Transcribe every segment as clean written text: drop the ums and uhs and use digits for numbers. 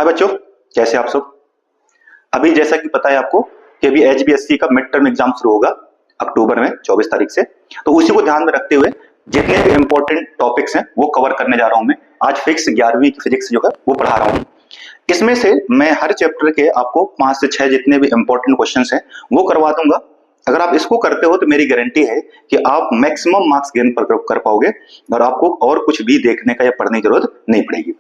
हाय बच्चों, कैसे आप सब। अभी जैसा कि पता है आपको कि अभी एचबीएससी का मिड टर्म एग्जाम शुरू होगा अक्टूबर में 24 तारीख से। तो उसी को ध्यान में रखते हुए जितने भी इंपॉर्टेंट टॉपिक्स हैं वो कवर करने जा रहा हूं। मैं आज फिक्स 11वीं की फिजिक्स जो है वो पढ़ा रहा हूं। इसमें से मैं हर चैप्टर के आपको 5 से 6 जितने भी इंपॉर्टेंट क्वेश्चंस हैं वो करवा दूंगा। अगर आप इसको करते हो तो मेरी गारंटी है कि आप मैक्सिमम मार्क्स गेन कर पाओगे और आपको और कुछ भी देखने का या पढ़ने की जरूरत नहीं पड़ेगी।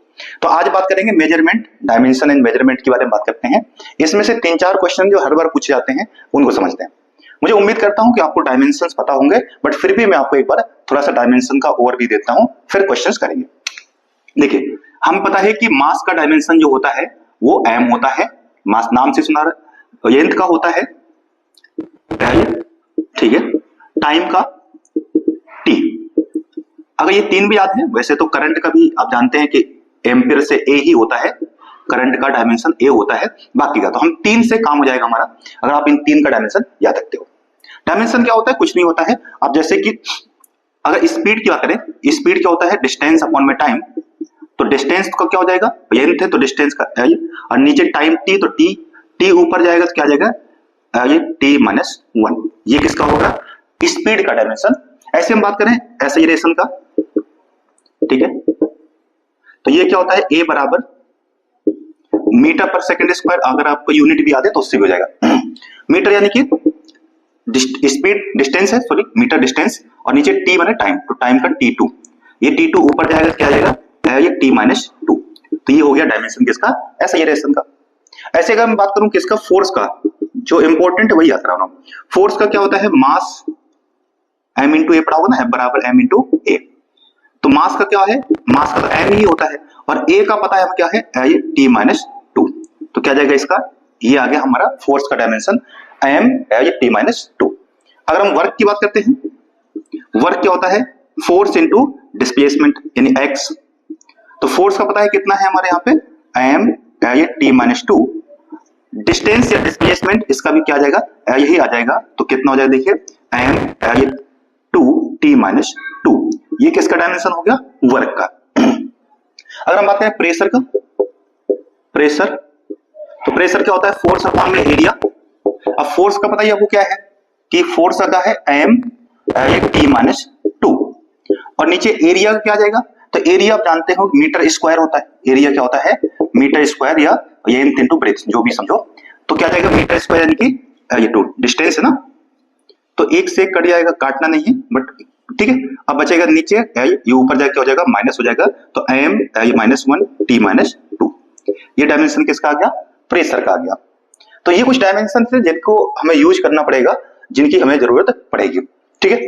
तो आज बात करेंगे मेजरमेंट, डायमेंशन एंड मेजरमेंट के बारे में बात करते हैं। इसमें से 3-4 क्वेश्चन जो हर बार पूछे जाते हैं उनको समझते हैं। मुझे उम्मीद करता हूं कि आपको डायमेंशंस पता होंगे, बट फिर भी मैं आपको एक बार थोड़ा सा डायमेंशन का ओवरव्यू देता हूं, फिर क्वेश्चंस करेंगे। देखिए, हम पता है कि मास का डायमेंशन जो होता है वो एम होता है। मास नाम से सुना रहा, लेंथ का होता है एल, ठीक है, टाइम का टी। अगर ये 3 भी याद है, वैसे तो करंट का भी आप जानते हैं कि एम्पियर से ए ही होता है, करंट का डायमेंशन ए होता है बाकी का। तो हम 3 से काम हो जाएगा हमारा, अगर आप इन 3 का डायमेंशन याद रखते हो। डायमेंशन क्या होता है? कुछ नहीं होता है। अब जैसे कि अगर स्पीड की बात करें, स्पीड क्या होता है? डिस्टेंस अपॉन में टाइम। तो डिस्टेंस का क्या हो जाएगा? लेंथ है तो डिस्टेंस का एल, और नीचे टाइम टी, तो टी ऊपर जाएगा तो क्या आ जाएगा? ये t-1। ये किसका होगा? स्पीड का डायमेंशन। ऐसे हम बात करें एक्सेलरेशन का, ठीक है, तो ये क्या होता है? a बराबर मीटर पर सेकंड स्क्वायर। अगर आपको यूनिट भी याद है तो उससे भी हो जाएगा। मीटर यानी कि स्पीड, डिस्टेंस है, सॉरी मीटर डिस्टेंस, और नीचे t माने टाइम, तो टाइम का t2। ये t2 ऊपर जाएगा तो क्या आ जाएगा? ये t-2। तो ये हो गया डायमेंशन किसका? एक्सेलरेशन का। ऐसे अगर मैं बात करूं किसका? फोर्स का। जो इंपॉर्टेंट है वही याद रहा हूं। फोर्स का क्या होता है? मास m इंटू ए पढ़ा होगा ना, F बराबर m इंटू ए। तो मास का क्या है? मास का तो m ही होता है, और a का पता है हम क्या है? ये t-2। तो क्या जाएगा इसका? ये आ गया हमारा फोर्स का डायमेंशन m, ये t-2। अगर हम वर्क की बात करते हैं, वर्क क्या होता है? फोर्स इंटू डिस्प्लेसमेंट यानी x। तो फोर्स का पता है कितना है हमारे यहाँ पे? m, ये t-2। डिस्टेंस या डिस्प्लेसमेंट, इसका भी क्या आ जाएगा? यही आ जाएगा। तो कितना हो जाएगा? देखिए m, ये 2t-2। ये किसका डायमेंशन हो गया? वर्क का। अगर हम बात करें प्रेशर का, प्रेशर, तो प्रेशर क्या होता है? फोर्स अपॉन में एरिया। अब फोर्स का पता ही आपको क्या है कि फोर्स आता है m, ये t-2, और नीचे एरिया क्या आ जाएगा? तो एरिया आप जानते हो मीटर स्क्वायर होता है। एरिया क्या होता है? मीटर स्क्वायर या लेंथ इनटू ब्रेड्थ, जो भी समझो। तो क्या जाएगा? मीटर स्क्वायर यानी कि ये 2 डिस्टेंस है ना, तो एक से कट जाएगा, काटना नहीं है, बट ठीक है। अब बचेगा नीचे ये ऊपर जाके क्या हो जाएगा? माइनस हो जाएगा। तो m, ये -1 t-2। ये डायमेंशन किसका आ गया? प्रेशर का आ गया। तो ये कुछ डायमेंशन है जिनको हमें यूज करना पड़ेगा, जिनकी हमें जरूरत पड़ेगी, ठीक है।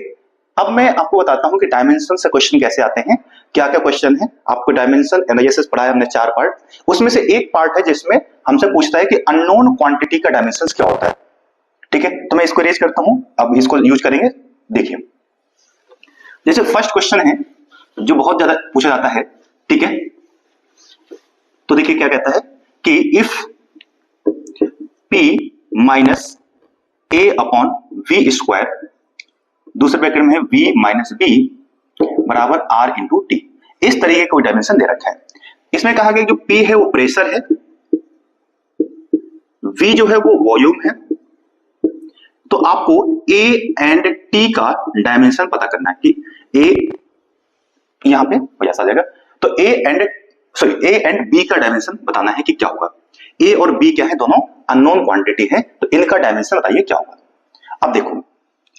अब मैं आपको बताता हूं कि डायमेंशन से क्वेश्चन कैसे आते हैं, क्या क्या क्वेश्चन है। आपको डायमेंशन एनालिसिस पढ़ाया हमने 4 पार्ट, उसमें से एक पार्ट है जिसमें हमसे पूछता है कि अननोन क्वांटिटी का डायमेंशन क्या होता है, ठीक है। तो मैं इसको रेज करता हूं, अब इसको यूज करेंगे। देखिए, जैसे फर्स्ट क्वेश्चन है जो बहुत ज्यादा पूछा जाता है, ठीक है। तो देखिए क्या कहता है कि if p minus a upon v square, दूसरे ब्रैकेट में है v माइनस b बराबर r इंटू टी। इस तरीके का कोई डायमेंशन दे रखा है। इसमें कहा गया जो p है वो प्रेशर है, v जो है वो वॉल्यूम है। तो आपको a एंड t का डायमेंशन पता करना है कि a यहां पे जैसा आ जाएगा। तो a एंड b का डायमेंशन बताना है कि क्या होगा। a और b क्या है? दोनों अननोन क्वांटिटी है, तो इनका डायमेंशन बताइए क्या होगा। अब देखो,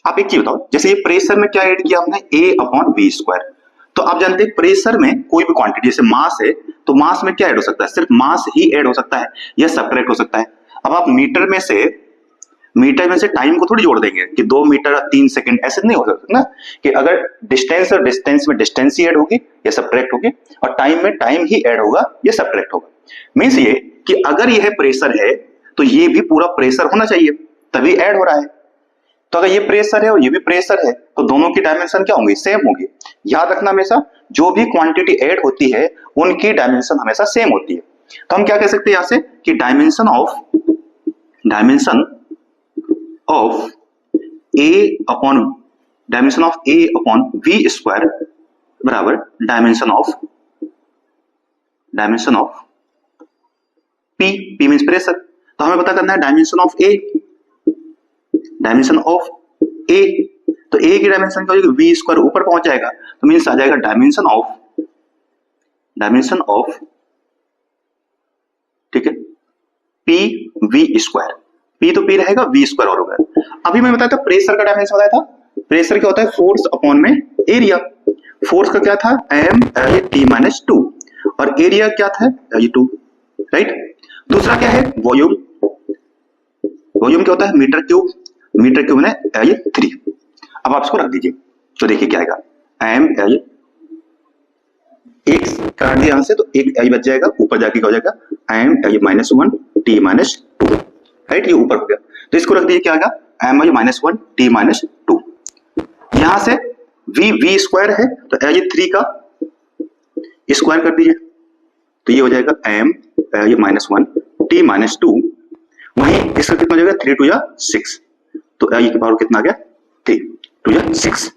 आप एक चीज बताओ, जैसे ये प्रेशर में क्या ऐड किया हमने? a upon v square. तो आप जानते हैं प्रेशर में कोई भी क्वांटिटी, जैसे मास है तो मास में क्या ऐड हो सकता है? सिर्फ मास ही ऐड हो सकता है या सब्ट्रैक्ट हो सकता है। अब आप मीटर में से टाइम को थोड़ी जोड़ देंगे कि 2 मीटर 3 सेकंड, ऐसे नहीं हो सकता ना, कि अगर डिस्टेंस और डिस्टेंस में डिस्टेंस ही ऐड होगी या सब्ट्रैक्ट होगी, और टाइम में टाइम ही ऐड होगा या सब्ट्रैक्ट होगा। मींस ये कि अगर यह प्रेशर है तो ये भी पूरा प्रेशर होना चाहिए, तभी ऐड हो रहा है। तो अगर ये प्रेशर है और ये भी प्रेशर है तो दोनों की डायमेंशन क्या होंगी? सेम होगी। याद रखना हमेशा, जो भी क्वांटिटी ऐड होती है उनकी डायमेंशन हमेशा सेम होती है। तो हम क्या कह सकते हैं यहां से कि dimension of a upon v square बराबर dimension of P means pressure. तो हमें पता करना है dimension of A, dimension of A. तो ए की डायमेंशन क्या होगी, वी स्क्वायर ऊपर पहुंच जाएगा, तो मींस आ जाएगा डायमेंशन ऑफ, ठीक है, पी वी स्क्वायर। पी तो पी रहेगा, वी स्क्वायर और होगा। अभी मैं बताया था प्रेशर का डायमेंशन बताया था। प्रेशर क्या होता है, फोर्स अपॉन में एरिया। फोर्स का क्या था, एम टी माइनस 2, और एरिया क्या था, ये 2, राइट। दूसरा क्या है, वॉल्यूम। वॉल्यूम क्या होता है, मीटर क्यूब। मीटर क्यूब ने ये 3। अब आप इसको रख दीजिए तो देखिए क्या आएगा, एम एक काट दिया यहां से तो एक आई बच जाएगा, ऊपर जाके क्या हो जाएगा, एम -1 टी माइनस 2, राइट। ये ऊपर हो गया, तो इसको रख दीजिए क्या आएगा, एम -1 टी माइनस 2। यहां से वी स्क्वायर है तो ये 3 का स्क्वायर कर दीजिए, तो ये हो जाएगा एम -1 टी माइनस 2। वहीं इसका कितना हो जाएगा, 3 2 6, तो ये की पावर कितना आ गया, 3 2 6।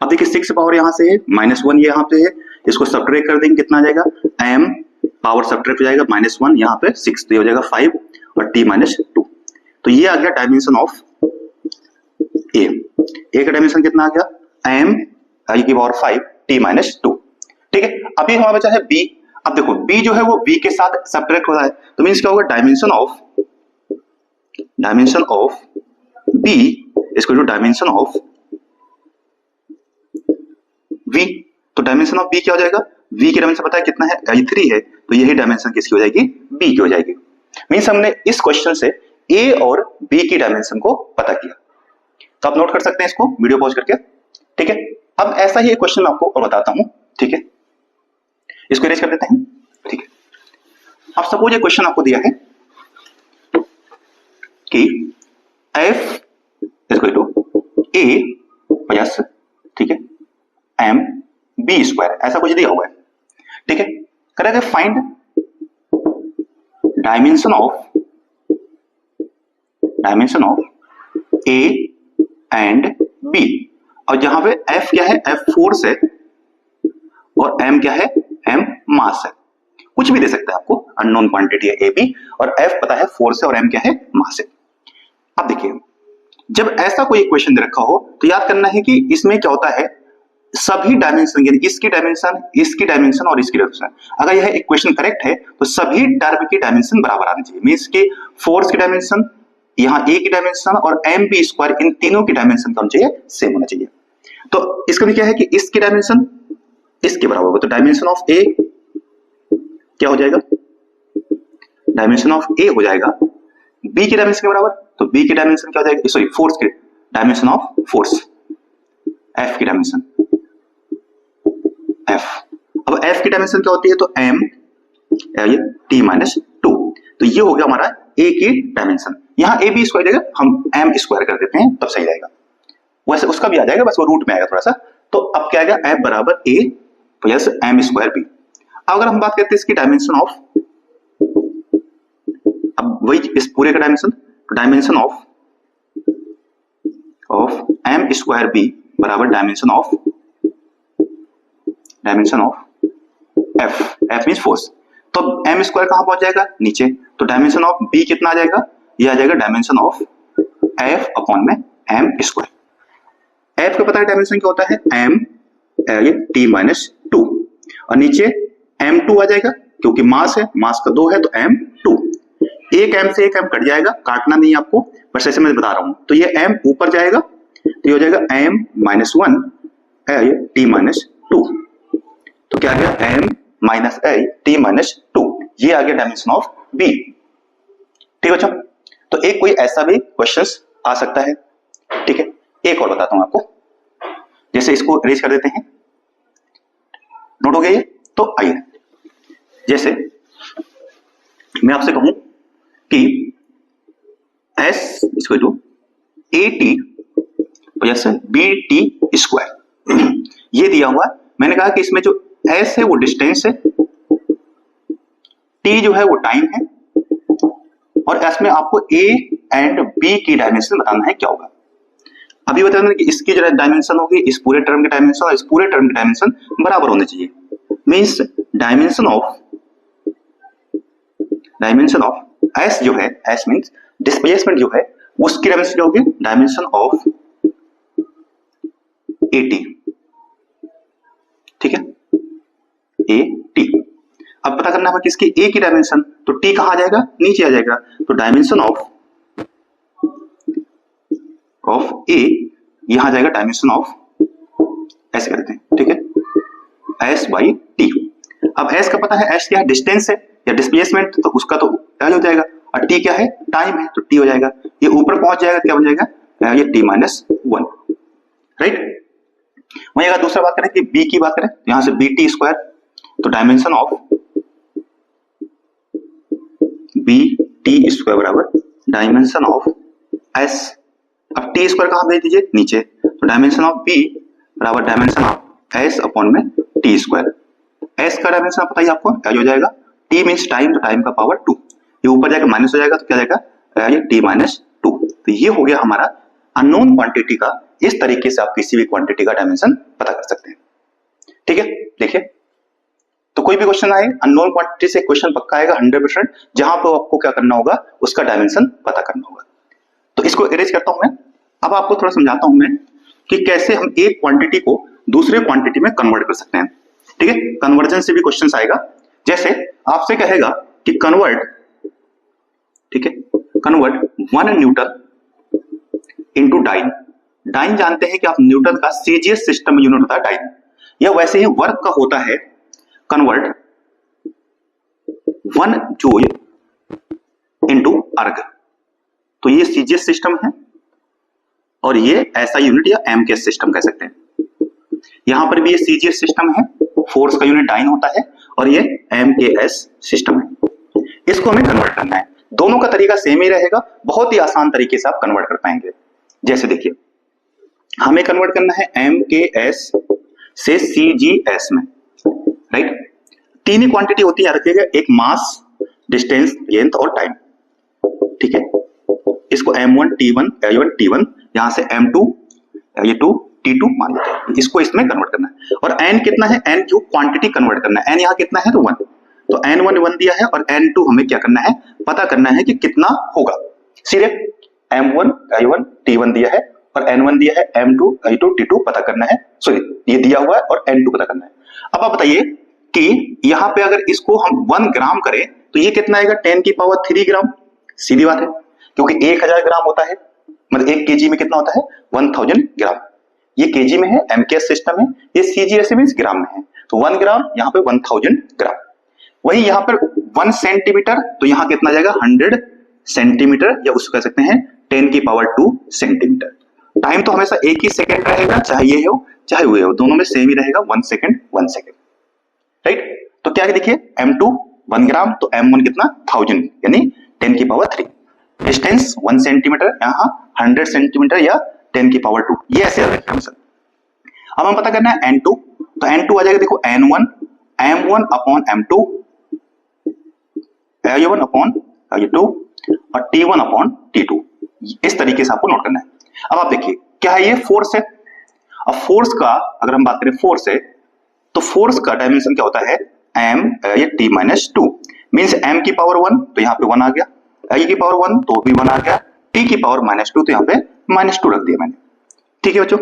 अब देखिए 6 पावर यहां से है, -1 ये यहां पे है, इसको सब्ट्रैक्ट कर देंगे, कितना आ जाएगा, m पावर सब्ट्रैक्ट हो जाएगा -1 यहाँ पे 6, तो ये हो जाएगा 5 और t -2। तो ये आ गया डायमेंशन ऑफ a। a का डायमेंशन कितना आ गया, m की पावर 5 t -2, ठीक है। अभी हमारा बचा है b। अब देखो b जो है वो v के साथ सब्ट्रैक्ट हो रहा है, तो मींस क्या होगा, डायमेंशन ऑफ b इसको जो डायमेंशन ऑफ v। तो डायमेंशन ऑफ b क्या हो जाएगा, v की डायमेंशन पता है कितना है, 3 है, तो यही डायमेंशन किसकी हो जाएगी, b की हो जाएगी। मींस हमने इस क्वेश्चन से a और b की डायमेंशन को पता किया। तो आप नोट कर सकते हैं इसको वीडियो पॉज करके, ठीक है। अब ऐसा ही एक क्वेश्चन मैं आपको और बताता हूं, ठीक है। इसको इरेज कर देते हैं, ठीक है। अब सपोज ये क्वेश्चन आपको दिया है कि f equal to a plus, ठीक है, m b स्क्वायर, ऐसा कुछ दिया हुआ है, ठीक है। करेंगे find dimension of a and b। और जहां पे f क्या है, f फोर्स है, और m क्या है, m मास है। कुछ भी दे सकता है आपको, अननोन क्वांटिटी है a b, और f पता है फोर्स है, और m क्या है, मास है। अब देखिए जब ऐसा कोई इक्वेशन दे रखा हो तो याद करना है कि इसमें क्या होता है, सभी डायमेंशन, यानी इसकी डायमेंशन, इसकी डायमेंशन और इसकी डायमेंशन, अगर यह इक्वेशन करेक्ट है तो सभी टर्म की डायमेंशन बराबर आनी चाहिए। मींस के फोर्स की डायमेंशन, यहाँ a की डायमेंशन और एम बी स्क्वायर, इन तीनों की डायमेंशन क्या होना चाहिए, सेम होना चाहिए। तो इसका भी क्या है कि इसकी डायमेंशन इसके बराबर होगा, तो डायमेंशन ऑफ a क्या हो जाएगा, डायमेंशन ऑफ a हो जाएगा b की डायमेंशन के बराबर, तो b की डायमेंशन क्या हो जाएगी, सॉरी फोर्स की डायमेंशन ऑफ फोर्स, f की डायमेंशन f। अब f की डायमेंशन क्या होती है, तो m t -2, तो ये हो गया हमारा a की डायमेंशन। यहाँ a b स्क्वायर जगह हम m स्क्वायर कर देते हैं, तब सही रहेगा। वैसे उसका भी आ जाएगा, बस वो रूट में आएगा थोड़ा सा। तो अब क्या आएगा, f बराबर a plus m square b। अगर हम बात करते हैं इसकी डायमेंशन ऑफ, अब वही इस पूरे का dimension, dimension of m square b बराबर dimension of f, f means force. तो m स्क्वायर कहां पहुंच जाएगा, नीचे, तो डायमेंशन ऑफ b कितना आ जाएगा, ये आ जाएगा डायमेंशन ऑफ f अपॉन में m स्क्वायर। f का पता है डायमेंशन क्या होता है, m ये t -2, और नीचे m2 आ जाएगा, क्योंकि मास है, मास का 2 है तो m2। एक m से एक m कट जाएगा, काटना नहीं आपको, बस ऐसे मैं बता रहा हूं। तो ये m ऊपर जाएगा, तो ये हो जाएगा m -1 t -2, तो क्या आ गया, m t -2, ये आ गया डायमेंशन ऑफ b। ठीक है बच्चों, तो एक कोई ऐसा भी क्वेश्चंस आ सकता है, ठीक है। एक और बताता हूं आपको, जैसे इसको अरेंज कर देते हैं, नोट हो गया ये। तो आइए, जैसे मैं आपसे कहूं कि s equal to at plus bt square, ये दिया हुआ। मैंने कहा कि इसमें जो s है वो डिस्टेंस है, t जो है वो टाइम है, और इसमें आपको a एंड b की डायमेंशन बताना है क्या होगा। अभी बताना कि इसकी जो डायमेंशन होगी, इस पूरे टर्म की डायमेंशन और इस पूरे टर्म की डायमेंशन बराबर होनी चाहिए। Means dimension of dimension of S जो है, एस मींस डिस्प्लेसमेंट जो है, उसकी डायमेंशन क्या होगी, डायमेंशन ऑफ एटी, ठीक है, ए टी। अब पता करना है किसकी, ए की डायमेंशन, तो टी कहां आ जाएगा, नीचे आ जाएगा, तो डायमेंशन ऑफ ए यहां जाएगा डायमेंशन ऑफ, ऐसे करते हैं, ठीक है, एस बाई टी। अब एस का पता है, एस क्या है, डिस्टेंस है या डिस्प्लेसमेंट, तो उसका तो एल हो जाएगा, और टी क्या है, टाइम है, तो टी हो जाएगा। ये ऊपर पहुंच जाएगा, क्या बन जाएगा, ये टी माइनस वन, राइट। वहीं अगर दूसरा बात करें कि बी की बात करें, तो यहां से बी टी स्क्वायर, तो dimension of B T square बराबर डायमेंशन ऑफ एस। अब टी स्क्वायर कहां भेज दीजिए, नीचे, तो डायमेंशन ऑफ बी बराबर डायमेंशन ऑफ एस अपॉन में टी स्क्वायर। एस का डायमेंशन बताइए आपको क्या हो जाएगा, टी मींस टाइम, तो टाइम का पावर 2, ये ऊपर जाकर माइनस हो जाएगा, तो क्या जाएगा, ये टी माइनस 2। तो ये हो गया हमारा अननोन क्वांटिटी का। इस तरीके से आप किसी भी क्वांटिटी का डायमेंशन पता कर सकते हैं, ठीक है। देखिए, तो कोई भी क्वेश्चन आए अननोन क्वांटिटी से क्वेश्चन पक्का आएगा 100%, जहां पर आपको क्या करना होगा, उसका डायमेंशन पता करना होगा। तो इसको इरेज करता हूं मैं। अब आपको थोड़ा समझाता हूं मैं कि कैसे हम एक क्वांटिटी को दूसरे क्वांटिटी में कन्वर्ट कर सकते हैं, ठीक है। कन्वर्जन से भी क्वेश्चन आएगा, जैसे आपसे कहेगा कि कन्वर्ट, ठीक है, convert 1 newton into dyne. Dyne जानते हैं कि आप न्यूटन का सीजीएस सिस्टम में यूनिट होता है डाइन, या वैसे ही वर्क का होता है कन्वर्ट 1 जूल इनटू अर्ग। तो ये सीजीएस सिस्टम है और ये ऐसा यूनिट या एमकेएस सिस्टम कह सकते हैं। यहां पर भी ये सीजीएस सिस्टम है, फोर्स का यूनिट डाइन होता है, और ये एमकेएस सिस्टम है। इसको हमें कन्वर्ट करना है, दोनों का तरीका सेम ही रहेगा, बहुत ही आसान तरीके से आप कन्वर्ट कर पाएंगे। जैसे देखिए, हमें कन्वर्ट करना है एमकेएस से सीजीएस में, राइट। तीन ही क्वांटिटी होती है, रखिएगा, एक मास, डिस्टेंस, लेंथ और टाइम, ठीक है। इसको m1 t1 l1 t1, यहां से m2 ये 2 t2 मान लेते हैं, इसको इसमें कन्वर्ट करना है। और n कितना है, n जो क्वांटिटी कन्वर्ट करना है, n यहां कितना है, तो 1, तो n1 1 दिया है, और n2 हमें क्या करना है, पता करना है कि कितना होगा। सीधे m1 l1 t1 दिया है और n1 दिया है, m2 l2 t2 पता करना है, सॉरी ये दिया हुआ है, और n2 पता करना है। अब आप बताइए कि यहां पे अगर इसको हम 1 ग्राम करें तो ये कितना आएगा, 10 की पावर 3 ग्राम। सीधी बात है, क्योंकि 1000 ग्राम होता है, मतलब 1 केजी में कितना होता है, 1000 ग्राम। ये केजी में है, एमकेएस सिस्टम है, ये सीजीएस मींस ग्राम में है, तो 1 ग्राम यहाँ पे 1000 ग्राम। वही यहाँ पर 1 सेंटीमीटर, तो यहाँ कितना जाएगा, 100 सेंटीमीटर, या उसको कह सकते हैं 10 की पावर 2 सेंटीमीटर। टाइम तो हमेशा एक ही सेकंड रहेगा, चाहे ये हो चाहे वो हो, दोनों में सेम ही रहेगा, 1 सेकंड 1 सेकंड, राइट। तो क्या है, देखिए m2 1 ग्राम, तो m1 कितना, 1000 यानी 10 की पावर 3। डिस्टेंस 1 सेंटीमीटर, यहाँ 100 सेंटीमीटर या 10 की पावर 2, ये ऐसे रखेंगे। अब हम पता करना है n2, तो n2 आ जाएगा, देखो n1 m1 upon m2 l1 upon l2 और t1 अपॉन t2, इस तरीके से आपको नोट करना है। अब आप देखिए क्या है, ये फोर्स है। अब फोर्स का अगर हम बात करें, फोर्स है, तो फोर्स का डायमेंशन क्या होता है, m ये t माइनस 2 मीन्स m की पावर 1, तो यहाँ पे 1 आ गया, i की पावर 1 तो भी 1 आ गया, t की पावर माइनस 2 तो यहाँ पे माइनस 2 रख दिया मैंने, ठीक है बच्चों।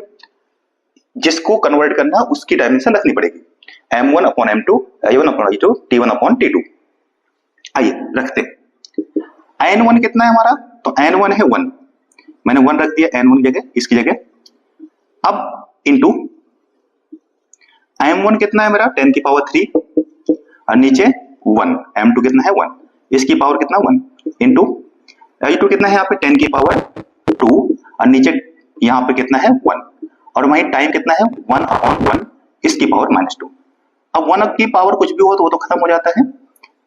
जिसको कन्वर्ट करना उसकी डायमेंशन रखनी पड़ेगी, m1 upon m2 i1 upon i2 t1 upon t2। आइए रखते हैं, n1 कितना है हमारा, तो n1 है 1, मैंने 1 रख दिया n1 की जगह, इसकी जगह। अब इंटू m1 कितना है मेरा, 10 की पावर 3, और नीचे 1, m2 कितना है 1, इसकी पावर कितना 1, इंटू i2 कितना है यहाँ पे 10 की पावर 2, और नीचे यहाँ पे कितना है 1, और वही टाइम कितना है 1 अपॉन 1, इसकी पावर माइनस 2। अब 1 की पावर कुछ भी हो तो वो तो खत्म हो जाता है।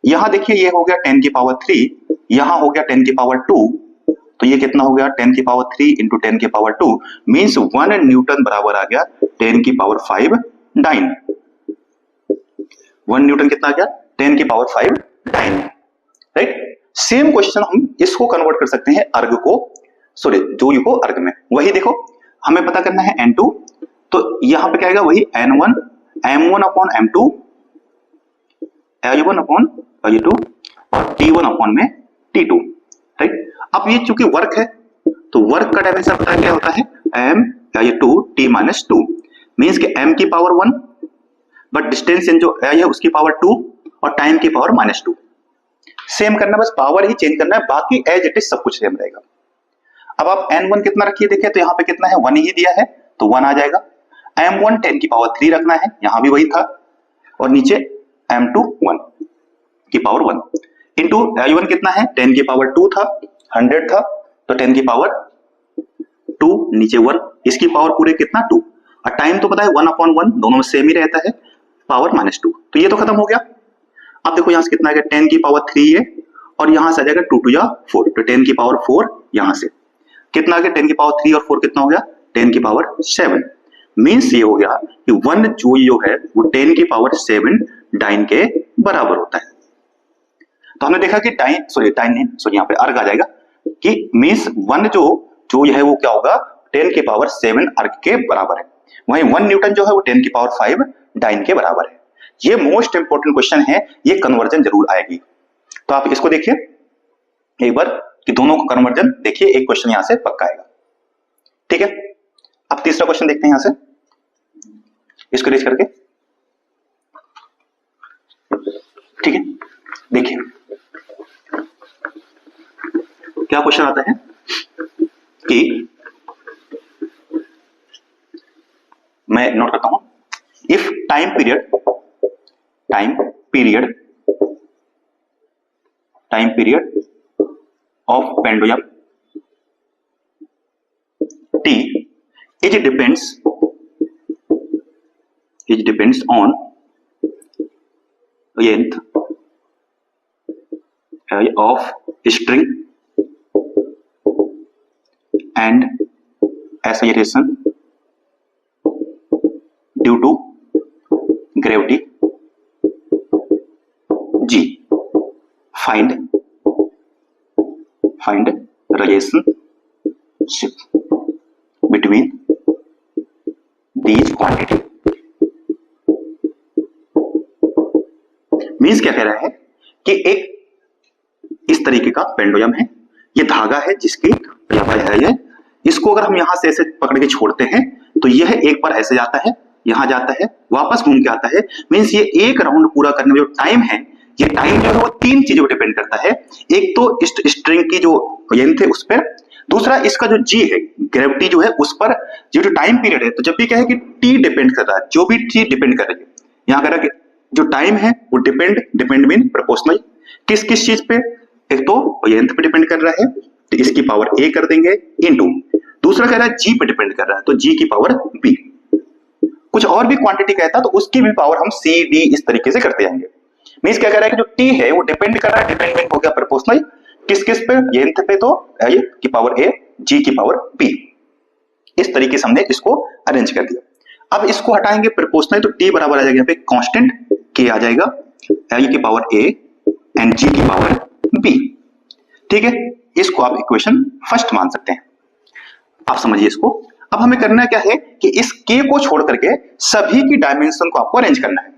यहाँ देखिए ये हो गया 10 की पावर 3, यहाँ हो गया 10 की पावर 2, तो ये कितना हो गया 10 की पावर 3 इंटू 10 की पावर 2 मीन्स 1 न्यूटन बराबर आ गया 10 की पावर 5 डाइन। 1 न्यूटन कितना आ गया, 10 की power 5 dyne, right. Same question हम इसको कन्वर्ट कर सकते हैं अर्ग को, सॉरी जूल को अर्ग में। वही देखो हमें पता करना है n2, तो यहां पे क्या आएगा, वही n1 m1 upon m2 l1 upon l2 और T1 अपॉन में T2, राइट। अब ये चूंकि वर्क है तो वर्क का डायमेंशन पता है क्या होता है, m या ये 2 T माइनस 2, मीन्स कि m की पावर 1 बट डिस्टेंस इन जो है उसकी पावर 2 और टाइम की पावर माइनस 2। सेम करना, बस पावर ही चेंज करना है, बाकी एज इट इज सब कुछ सेम रहेगा। अब आप n1 कितना रखिए, देखिए तो यहाँ पे कितना है, 1 ही दिया है तो 1 आ जाएगा। m1 10 की पावर 3 रखना है, यहाँ भी वही था, और नीचे m2 1 की पावर 1 इंटू i1 कितना है, 10 की पावर 2 था, 100 था तो 10 की पावर 2 नीचे 1, इसकी पावर पूरे कितना 2, और टाइम तो पता है 1 अपॉन 1 दोनों में सेम ही रहता है, पावर माइनस 2, तो ये तो खत्म हो गया। अब देखो यहाँ से कितना आ गया, 10 की पावर 3 है और यहाँ से आ जाएगा 2 टू या 4, तो 10 की पावर 4 यहाँ से कितना आ गया, 10 की पावर 3 और 4 कितना हो गया, 10 की पावर 7। मीन्स ये हो गया कि 1 जो है वो 10 की पावर 7 डाइन के बराबर होता है। तो हमने देखा कि डाइन यहाँ पे अर्ग आ जाएगा कि मीन्स 1 जो है वो क्या होगा, 10 की पावर 7 अर्ग के बराबर है। वहीं 1 न्यूटन जो है वो 10 की पावर 5 डाइन के बराबर है। ये मोस्ट इंपोर्टेंट क्वेश्चन है, ये कन्वर्जन जरूर आएगी। तो आप इसको देखिए एक बार कि दोनों को कन्वर्जन देखिए, एक क्वेश्चन यहां से पक्का आएगा, ठीक है। अब तीसरा क्वेश्चन देखते हैं यहां से, इसको रेज करके, ठीक है। देखिए क्या क्वेश्चन आता है कि मैं नोट करता हूं, if time period of pendulum T it depends on length of string and acceleration due to gravity G. Find relationship between these quantity. Means क्या कह रहा है कि एक इस तरीके का पेंडुलम है, ये धागा है जिसकी है, इसको अगर हम यहां से ऐसे पकड़ के छोड़ते हैं तो यह एक बार ऐसे जाता है, यहां जाता है, वापस घूम के आता है। मीन्स ये एक राउंड पूरा करने में जो टाइम है, ये टाइम जो है वो 3 चीजों पर डिपेंड करता है। एक तो स्ट्रिंग की जो लेंथ है उस पर, दूसरा इसका जो जी है, ग्रेविटी जो है उस पर, जो टाइम पीरियड है। तो जब भी कहे कि टी डिपेंड कर रहा है, जो भी टी डिपेंड कर रही है, यहां कह रहा है कि जो टाइम है वो डिपेंड मीन प्रोपोर्शनल किस चीज पे, एक तो लेंथ पे डिपेंड कर रहा है तो इसकी पावर ए कर देंगे इनटू, दूसरा कह रहा है जी पे डिपेंड कर रहा है तो जी की पावर बी, कुछ और भी क्वांटिटी कहता तो उसकी भी पावर हम सी डी इस तरीके से करते जाएंगे। मींस क्या कह रहा है कि जो टी है वो डिपेंड कर रहा है, डिपेंडेंट हो गया प्रोपोर्शनल किस पे, लेंथ पे तो ए की पावर ए, जी की पावर बी, इस तरीके से हमने इसको अरेंज कर दिया। अब इसको हटाएंगे प्रोपोर्शनल तो टी बराबर आ जाएगा यहाँ पे कांस्टेंट के आ जाएगा, ए की पावर ए एंड जी की पावर बी, ठीक है। इसको आप इक्वेशन फर्स्ट मान सकते हैं, आप समझिए इसको। अब हमें करना क्या है कि इस के को छोड़ करके सभी की डायमेंशन को आपको अरेंज करना है।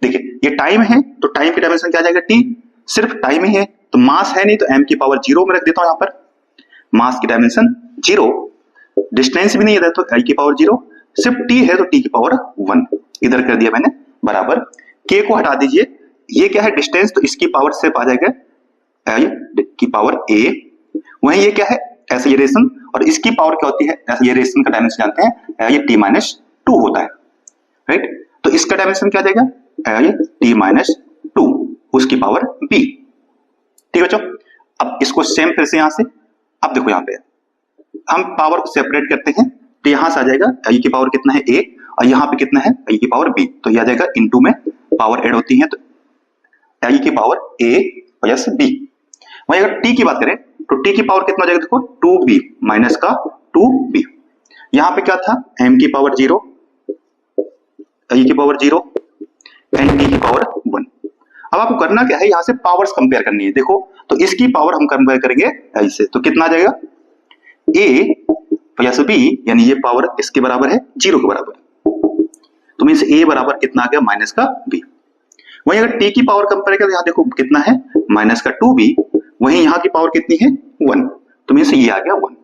देखिए ये टाइम है तो टाइम की डायमेंशन क्या आ जाएगा, टी, सिर्फ टाइम ही है तो मास है नहीं तो m की पावर 0 में रख देता हूं, यहां पर मास की डायमेंशन 0, डिस्टेंस भी नहीं है तो l की पावर 0, सिर्फ t है तो t की पावर 1 इधर कर दिया मैंने बराबर, k को हटा दीजिए, ये क्या है डिस्टेंस तो इसकी पावर सिर्फ आ जाएगा l की पावर a, वहीं ये क्या है एक्सेलरेशन और इसकी पावर क्या होती है, एक्सेलरेशन का डायमेंशन जानते हैं ये t माइनस 2 होता है, राइट। तो इसका डायमेंशन क्या आ जाएगा l t माइनस 2 उसकी पावर b, ठीक है बच्चों। अब इसको सेम फिर से यहां से, अब देखो यहां पे हम पावर को सेपरेट करते हैं तो यहां से आ जाएगा i की पावर कितना है a और यहाँ पे कितना है i की पावर b, तो ये आ जाएगा इनटू में पावर ऐड होती है तो i की पावर a प्लस b। वहीं अगर t की बात करें तो t की पावर कितना हो जाएगा, देखो 2b माइनस का 2b, यहाँ पे क्या था m की पावर 0, i की पावर 0 एंड t की पावर 1। अब आपको करना क्या है, यहां से पावर्स कंपेयर करनी है। देखो तो इसकी पावर हम कंपेयर करेंगे ऐसे, तो कितना आ जाएगा a प्लस b, यानी ये पावर इसके बराबर है 0 के बराबर, तो मींस a बराबर कितना आ गया माइनस का b। वहीं अगर t की पावर कम करेगा तो यहाँ देखो कितना है माइनस का 2b, वहीं यहाँ की पावर कितनी है 1, तो मीन्स ये आ गया 1।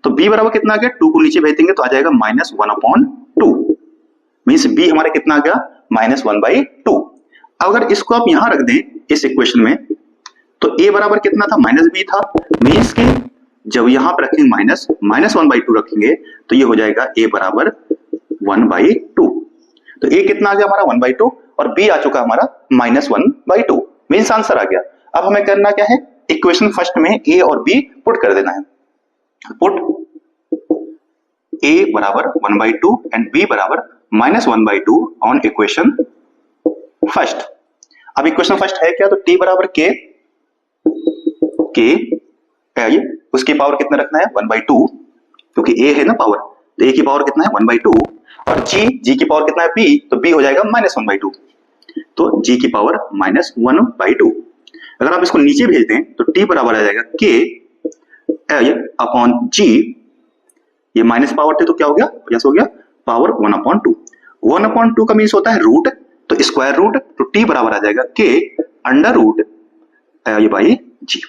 तो b बराबर कितना आ गया, 2 को नीचे भेज देंगे तो आ जाएगा -1/2, मीन्स b हमारा कितना आ गया -1/2। अगर इसको आप यहां रख दें इस इक्वेशन में तो a बराबर कितना था -b था, मीन्स कि जब यहां पर रखेंगे -1/2 रखेंगे तो ये हो जाएगा a बराबर 1/2। तो a कितना आ गया हमारा 1/2 और b आ चुका हमारा -1/2, मीन्स आंसर आ गया। अब हमें करना क्या है, इक्वेशन फर्स्ट में a और b पुट कर देना है। पुट a बराबर 1/2 एंड b बराबर -1/2 ऑन इक्वेशन फर्स्ट। अब इक्वेशन फर्स्ट है क्या, तो t बराबर k है, उसकी पावर कितना रखना है 1/2, क्योंकि a है ना पावर, तो a की पावर कितना है 1/2 और g की पावर कितना है b, तो b हो जाएगा -1/2, तो g की पावर -1/2। अगर आप इसको नीचे भेज दें तो t बराबर आ जाएगा k अपॉन g, ये माइनस पावर थे तो क्या हो गया प्लस हो गया पावर 1/2। 1/2 का मीन्स होता है रूट, तो स्क्वायर रूट, तो t बराबर आ जाएगा k अंडर रूट ये बाई g।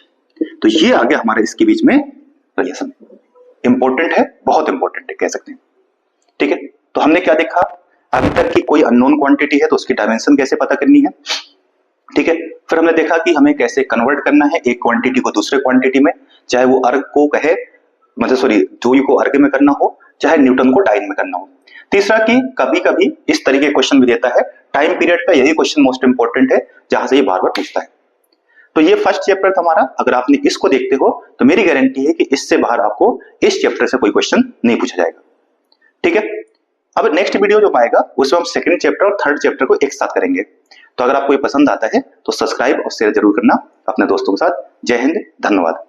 तो ये आ गया हमारे इसके बीच में रिलेशन। इंपॉर्टेंट है, बहुत इंपॉर्टेंट है कह सकते हैं। ठीक है, तो हमने क्या देखा अभी तक कि कोई अननोन क्वांटिटी है तो उसकी डायमेंशन कैसे पता करनी है। ठीक है, फिर हमने देखा कि हमें कैसे कन्वर्ट करना है एक क्वांटिटी को दूसरे क्वांटिटी में, चाहे वो अर्ग को कहे मतलब सॉरी जूल को अर्ग में करना हो, चाहे न्यूटन को डाइन में करना हो। तीसरा कि कभी कभी इस तरीके के क्वेश्चन भी देता है, टाइम पीरियड का यही क्वेश्चन मोस्ट इंपॉर्टेंट है जहां से ये बार बार पूछता है। तो ये फर्स्ट चैप्टर था हमारा, अगर आपने इसको देखते हो तो मेरी गारंटी है कि इससे बाहर आपको इस चैप्टर से कोई क्वेश्चन नहीं पूछा जाएगा। ठीक है, अब नेक्स्ट वीडियो जो आएगा उसमें हम सेकंड चैप्टर और थर्ड चैप्टर को एक साथ करेंगे। तो अगर आपको ये पसंद आता है तो सब्सक्राइब और शेयर जरूर करना अपने दोस्तों के साथ। जय हिंद, धन्यवाद।